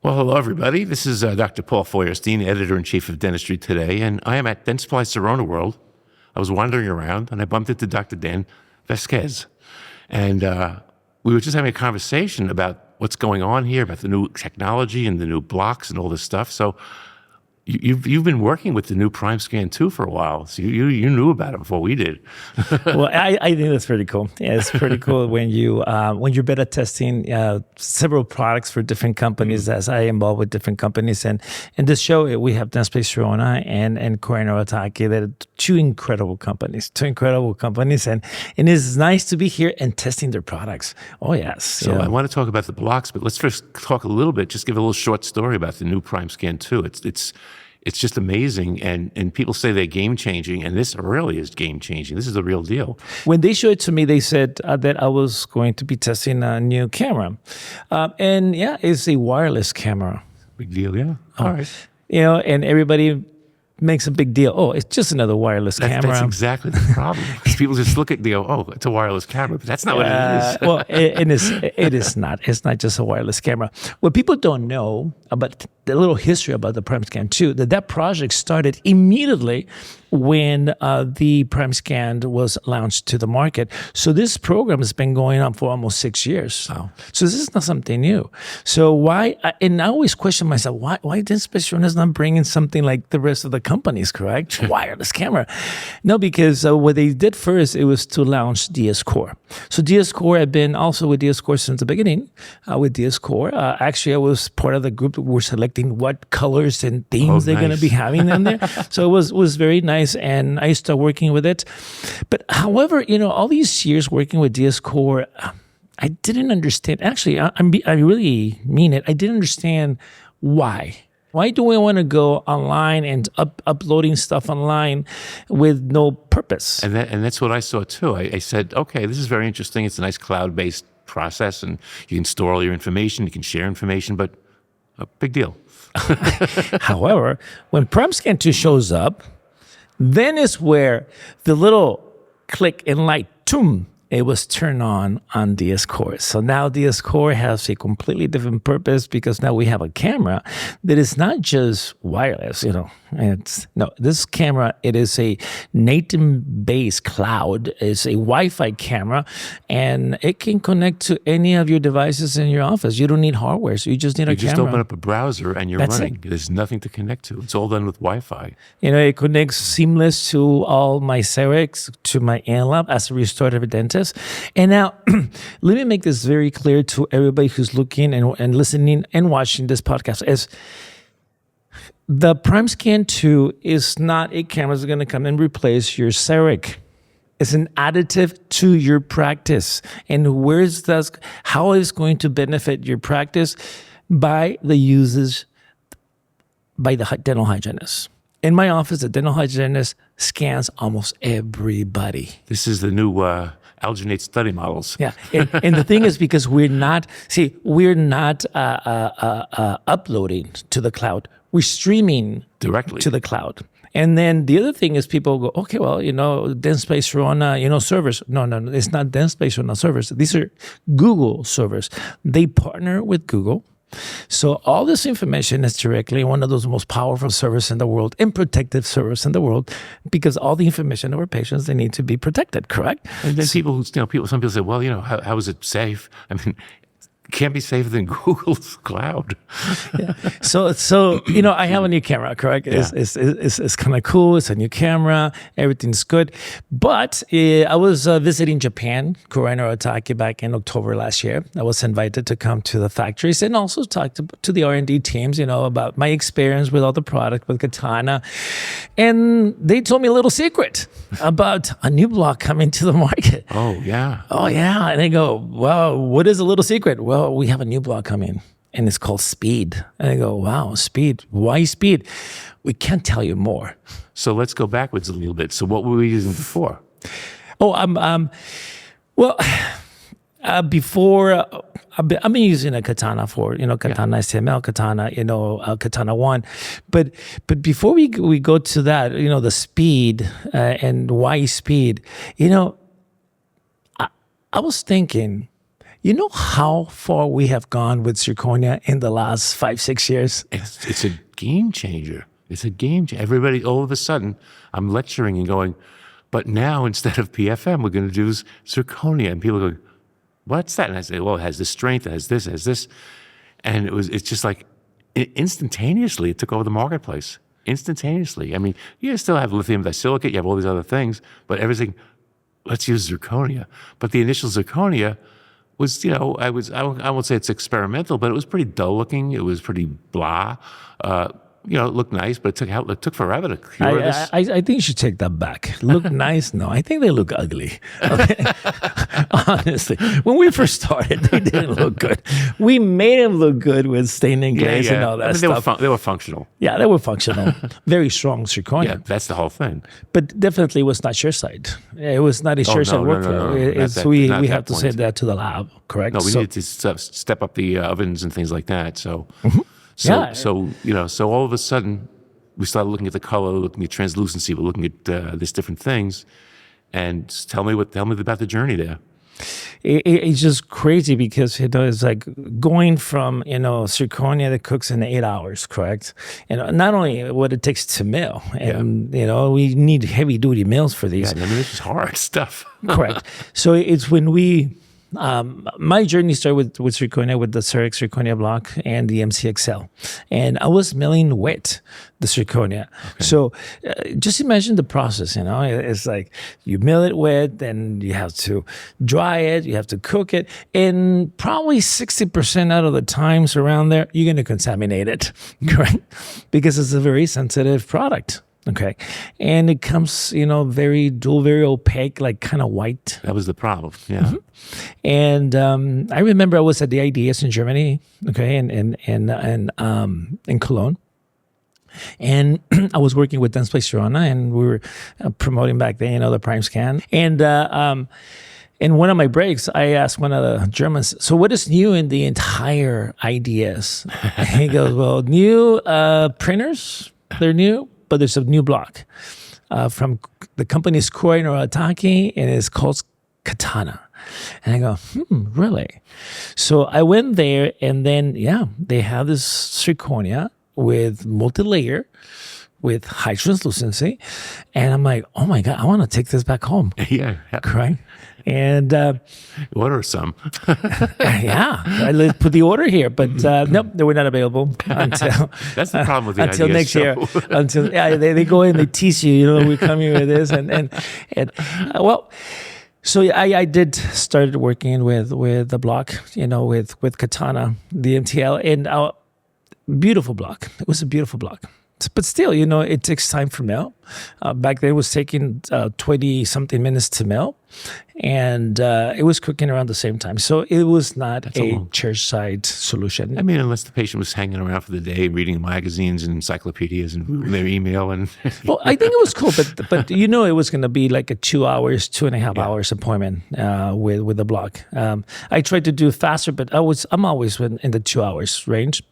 Well, hello, everybody. This is Dr. Paul Feuerstein, Editor-in-Chief of Dentistry Today, and I am at Dentsply Sirona World. I was wandering around, and I bumped into Dr. Dan Vasquez. And we were just having a conversation about what's going on here, about the new technology and the new blocks and all this stuff. So you've been working with the new PrimeScan 2 for a while, so you knew about it before we did. Well, I think that's pretty cool. Yeah, it's pretty cool when you're beta testing several products for different companies, as I involved with different companies. And in this show, we have Dentsply Sirona and Coronel Ataki. They're two incredible companies. And it's nice to be here and testing their products. Oh, yes. So I want to talk about the blocks, but let's first talk a little bit, just give a little short story about the new PrimeScan 2. It's just amazing, and people say they're game-changing, and this really is game-changing. This is the real deal. When they showed it to me, they said that I was going to be testing a new camera. And yeah, it's a wireless camera. Big deal, yeah. All right. And everybody makes a big deal. Oh, it's just another wireless camera. That's exactly the problem. Because people just look at, they go, oh, it's a wireless camera, but that's not what it is. Well, it is not. It's not just a wireless camera. What people don't know about the little history about the PrimeScan 2, that project started immediately when the PrimeScan was launched to the market. So this program has been going on for almost 6 years. Wow. So this is not something new. So why, and I always question myself, why Dentsply Sirona is not bringing something like the rest of the companies, correct? Wireless camera. No, because what they did first, it was to launch DS Core. So DS Core, I've been also with DS Core since the beginning, with DS Core. Actually, I was part of the group that were selecting what colors and themes they're going to be having in there. So it was very nice, and I started working with it. But however, all these years working with DS Core, I didn't understand. Actually, I really mean it. I didn't understand why. Why do we want to go online and uploading stuff online with no purpose? And that's what I saw too. I said, okay, this is very interesting. It's a nice cloud-based process, and you can store all your information, you can share information, but a big deal. However, when PrimeScan 2 shows up, then is where the little click and light, it was turned on DS Core. So now DS Core has a completely different purpose, because now we have a camera that is not just wireless, this camera, it is a native-based cloud. It's a Wi-Fi camera, and it can connect to any of your devices in your office. You don't need hardware, so you just need a camera. You just open up a browser and you're running. There's nothing to connect to. It's all done with Wi-Fi. It connects seamless to all my CERECs, to my ANLab as a restorative dentist. And now, let me make this very clear to everybody who's looking and listening and watching this podcast. Is the PrimeScan 2 is not a camera that's going to come and replace your CEREC. It's an additive to your practice. And how it's going to benefit your practice? By the usage, by the dental hygienist. In my office, the dental hygienist scans almost everybody. This is the new alginate study models. Yeah, and the thing is, because we're not uploading to the cloud. We're streaming directly to the cloud. And then the other thing is, people go, okay, well, Dentsply Sirona, servers. No, it's not Dentsply Sirona servers. These are Google servers. They partner with Google. So all this information is directly one of those most powerful servers in the world and protective servers in the world, because all the information of our patients, they need to be protected, correct? And then some people say, well, how is it safe? I mean, it can't be safer than Google's cloud. Yeah. So I have a new camera, correct? Yeah. It's kind of cool. It's a new camera. Everything's good. But I was visiting Japan, Coronel Ataki, back in October last year. I was invited to come to the factories and also talk to the R&D teams, about my experience with all the product, with KATANA. And they told me a little secret about a new block coming to the market. Oh, yeah. And they go, well, what is a little secret? Well, we have a new block coming, and it's called Speed. And I go, wow, Speed. Why Speed? We can't tell you more. So let's go backwards a little bit. So what were we using before? Before, I've been using a KATANA for, KATANA SML, KATANA, KATANA 1. But before we go to that, the Speed and why Speed, I was thinking, You know how far we have gone with Zirconia in the last 5-6 years? It's a game changer. It's a game changer. Everybody, all of a sudden, I'm lecturing and going, but now instead of PFM, we're going to do Zirconia. And people go, what's that? And I say, well, it has this strength, it has this. And it's just like instantaneously, it took over the marketplace. Instantaneously. I mean, you still have lithium disilicate, you have all these other things, but everything, let's use Zirconia. But the initial Zirconia was, I won't say it's experimental, but it was pretty dull looking. It was pretty blah. It looked nice, but it took forever to cure this. I think you should take that back. Look nice? No, I think they look ugly. Okay? Honestly, when we first started, they didn't look good. We made them look good with stain and glaze and all that stuff. They were functional. Yeah, they were functional. Very strong Zirconia. Yeah, that's the whole thing. But definitely was not SureSide. It was not a SureSide workflow. We have to send that to the lab, correct? No, we needed to step up the ovens and things like that. So. So all of a sudden, we started looking at the color, looking at translucency, we're looking at these different things. And tell me about the journey there. It's just crazy because it's like going from Zirconia that cooks in 8 hours, correct? Not only what it takes to mill, and we need heavy duty mills for these. Yeah, I mean, this is hard stuff. Correct. So it's when we. My journey started with Zirconia, with the Cerex Zirconia block and the MCXL. And I was milling wet, the Zirconia. Okay. So just imagine the process, It's like you mill it wet, then you have to dry it, you have to cook it. And probably 60% out of the times around there, you're going to contaminate it, correct? Because it's a very sensitive product. Okay. And it comes, very dual, very opaque, like kind of white. That was the problem. Yeah. Mm-hmm. And I remember I was at the IDS in Germany, okay, and in Cologne. And I was working with Dentsply Sirona, and we were promoting back then, the Prime Scan. And in one of my breaks, I asked one of the Germans, so what is new in the entire IDS? And he goes, well, new printers, they're new. But there's a new block from the company's Koi Noritake, and it's called KATANA. And I go, really? So I went there, and then, they have this Zirconia with multi-layer, with high translucency. And I'm like, oh my God, I want to take this back home. Yeah. Right? And order some. I put the order here, but nope, they were not available until. That's the problem with the until IDS next show. year. Until they go in, they tease you. We're coming with this, and well. So I did started working with the block, with KATANA, the MTL, and beautiful block. It was a beautiful block. But still, it takes time for mill. Back then, it was taking 20-something minutes to mill, and it was cooking around the same time. So it was not a chairside solution. I mean, unless the patient was hanging around for the day, reading magazines and encyclopedias and their email. And well, I think it was cool, but it was going to be like a 2 hours, 2.5 hours appointment with the block. I tried to do faster, but I'm always in the 2 hours range.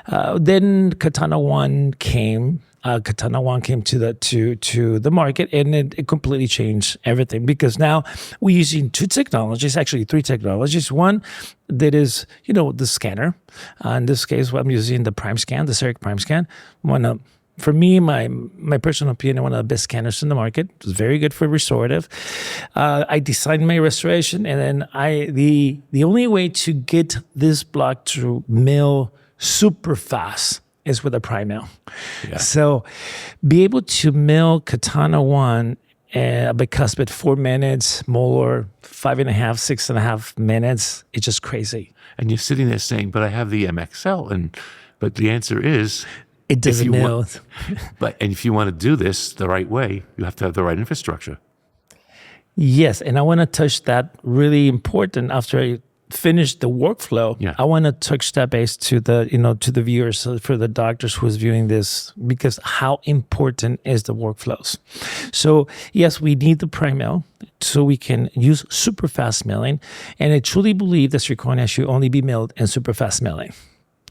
Then KATANA 1 came. KATANA 1 came to the market, and it completely changed everything, because now we're using two technologies, actually three technologies. One that is, the scanner. In this case, I'm using the Prime Scan, the Cerex Prime Scan. For me, my personal opinion, one of the best scanners in the market. It's very good for restorative. I designed my restoration, and then the only way to get this block to mill super fast is with a prime mill. Yeah. So be able to mill KATANA 1 because with 4 minutes, molar, 5.5, 6.5 minutes, it's just crazy. And you're sitting there saying, but I have the MXL. But the answer is, it doesn't mill. And if you want to do this the right way, you have to have the right infrastructure. Yes, and I want to touch that really important after I finish the workflow. I want to touch that base to the to the viewers, for the doctors who's viewing this, because how important is the workflows. So yes, we need the prime mill so we can use super fast milling, and I truly believe that Zirconia should only be milled in super fast milling.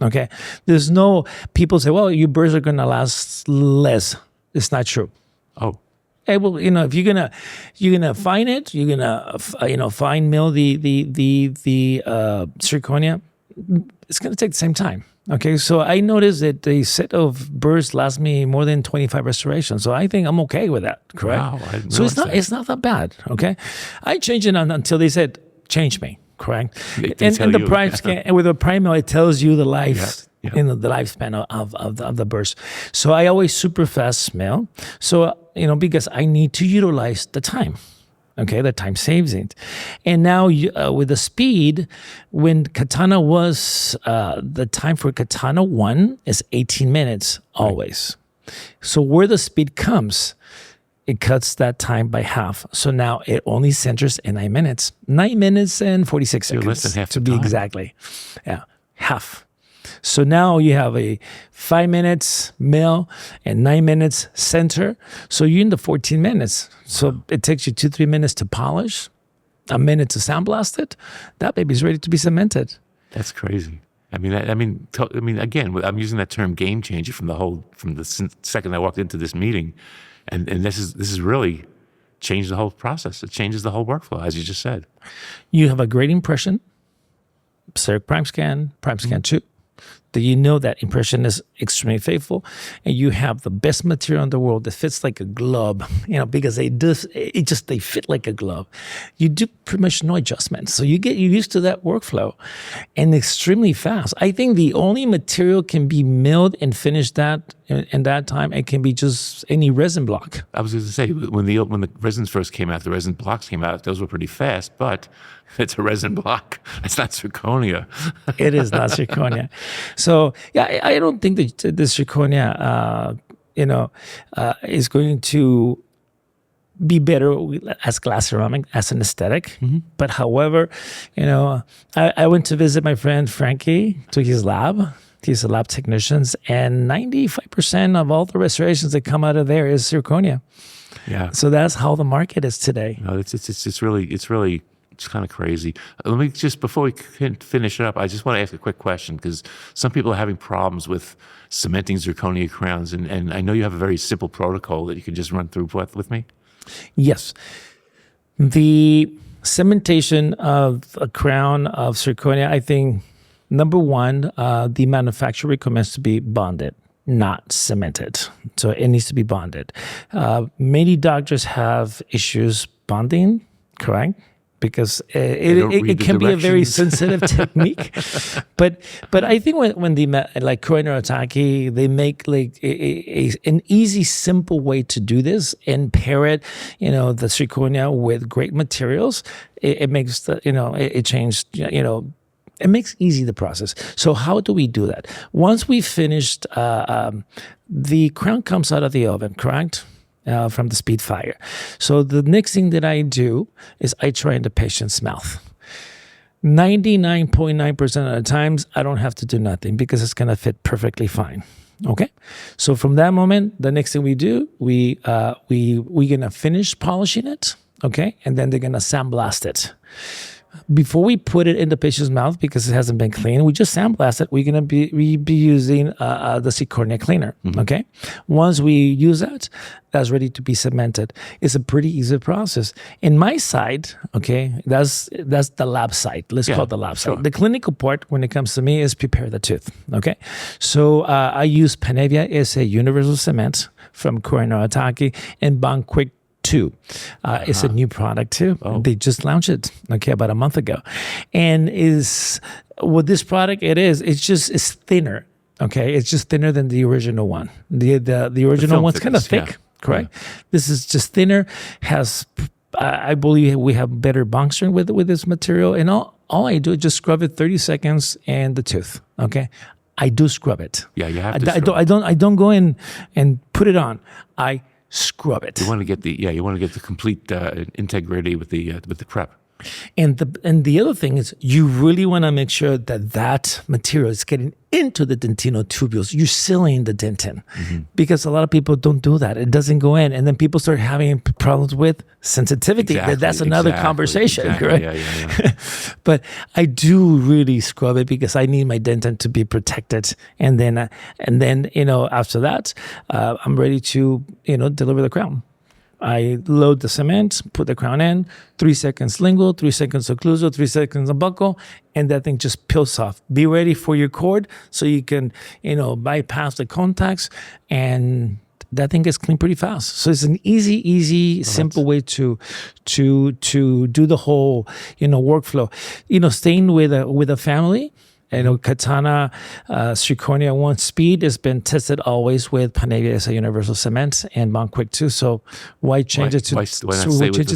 Okay, there's no people say, well, your burrs are going to last less. It's not true. Oh. Well, if you're gonna fine it, you're gonna fine mill the zirconia. It's gonna take the same time. Okay, so I noticed that the set of burrs lasts me more than 25 restorations. So I think I'm okay with that. Correct. Wow, I didn't So it's realize not that bad. Okay, I changed it until they said change me. Correct. They tell the you. price and with a prime mill, it tells you the life. Yeah. The lifespan of the burst. So I always super fast mill. So, because I need to utilize the time. Okay, the time saves it. And now with the speed, when Katana was, the time for Katana 1 is 18 minutes always. So where the speed comes, it cuts that time by half. So now it only centers in 9 minutes. 9 minutes and 46 seconds. Less than half to the be time. exactly. Yeah, half. So now you have a 5 minutes mill and 9 minutes center. So you're in the 14 minutes. So it takes you 2-3 minutes to polish, a minute to sandblast it. That baby's ready to be cemented. That's crazy. I mean, again, I'm using that term game changer from the second I walked into this meeting, and this is really changed the whole process. It changes the whole workflow, as you just said. You have a great impression, Circ Prime Scan 2. That you know that impression is extremely faithful, and you have the best material in the world that fits like a glove, because they fit like a glove. You do pretty much no adjustments. So you get used to that workflow and extremely fast. I think the only material can be milled and finished that in that time, it can be just any resin block. I was going to say, when the resins first came out, the resin blocks came out, those were pretty fast, but it's a resin block. It's not zirconia. It is not zirconia. So, yeah, I don't think that the zirconia, is going to be better as glass ceramic, as an aesthetic. Mm-hmm. But however, I went to visit my friend Frankie to his lab. He's a lab technician, and 95% of all the restorations that come out of there is zirconia. Yeah. So that's how the market is today. No, it's really kind of crazy. Let me just, before we finish it up, I just want to ask a quick question, because some people are having problems with cementing zirconia crowns, and I know you have a very simple protocol that you can just run through with me. Yes. The cementation of a crown of zirconia, I think, number one, the manufacturer recommends to be bonded, not cemented. So it needs to be bonded. Many doctors have issues bonding, correct? Because it can be a very sensitive technique. But I think when they like Koino Otaki, they make like an easy, simple way to do this and pair it, the zirconia with great materials. It makes it changed, it makes easy the process. So how do we do that? Once we finished, the crown comes out of the oven, correct? From the speed fire. So the next thing that I do is I try in the patient's mouth. 99.9% of the times, I don't have to do nothing because it's going to fit perfectly fine. Okay. So from that moment, the next thing we do, we're going to finish polishing it. Okay. And then they're going to sandblast it. Before we put it in the patient's mouth, because it hasn't been cleaned, we just sandblast it. We're going to be using the Zirconia cleaner. Mm-hmm. Okay. Once we use that, that's ready to be cemented. It's a pretty easy process. In my side, okay, that's the lab side. Let's call it the lab side. The clinical part, when it comes to me, is prepare the tooth. Okay. So I use Panavia. It's a universal cement from Koino Otaki, and Bond Quick 2. It's a new product too. Oh. They just launched it about a month ago, and is what this product it's thinner. Okay, it's just thinner than the original one. The original one's kind of thick, correct? Yeah. This is just thinner. Has I believe we have better bond strength with this material, and all I do is just scrub it 30 seconds and the tooth. Okay. I do scrub it. Yeah, you have to. I don't go in and put it on. I scrub it. You want to get the complete integrity with the prep. And the other thing is, you really want to make sure that material is getting into the dentino tubules. You're sealing the dentin, because a lot of people don't do that. It doesn't go in, and then people start having problems with sensitivity. That's another conversation, right? Yeah. But I do really scrub it because I need my dentin to be protected, and then after that, I'm ready to deliver the crown. I load the cement, put the crown in, 3 seconds lingual, 3 seconds occlusal, 3 seconds of buckle, and that thing just peels off. Be ready for your cord so you can, bypass the contacts, and that thing gets clean pretty fast. So it's an easy, simple way to do the whole, workflow. Staying with a family. Katana, Zirconia 1 Speed has been tested always with Panavia as a universal cement and Bond Quick too. So why change it to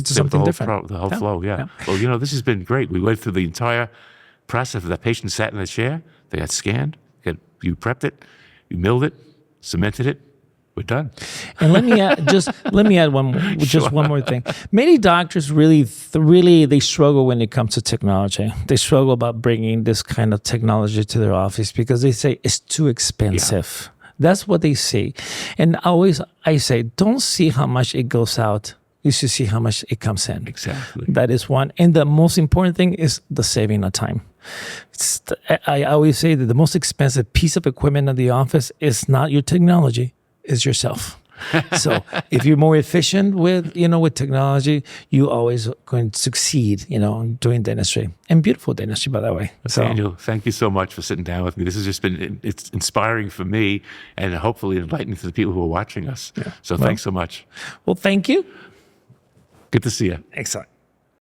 something different? The whole flow, yeah. Well, this has been great. We went through the entire process. The patient sat in the chair. They got scanned. You prepped it. You milled it. Cemented it. We're done. And let me add one more thing. Many doctors really they struggle when it comes to technology. They struggle about bringing this kind of technology to their office because they say it's too expensive. Yeah. That's what they see. And I say, don't see how much it goes out. You should see how much it comes in. Exactly. That is one. And the most important thing is the saving of time. I always say that the most expensive piece of equipment in the office is not your technology. Is yourself. So if you're more efficient with technology, you always going to succeed, doing dentistry, and beautiful dentistry, by the way. So, Daniel, thank you so much for sitting down with me. This has just been, it's inspiring for me and hopefully enlightening to the people who are watching us. Yeah. So thanks so much. Well, thank you. Good to see you. Excellent.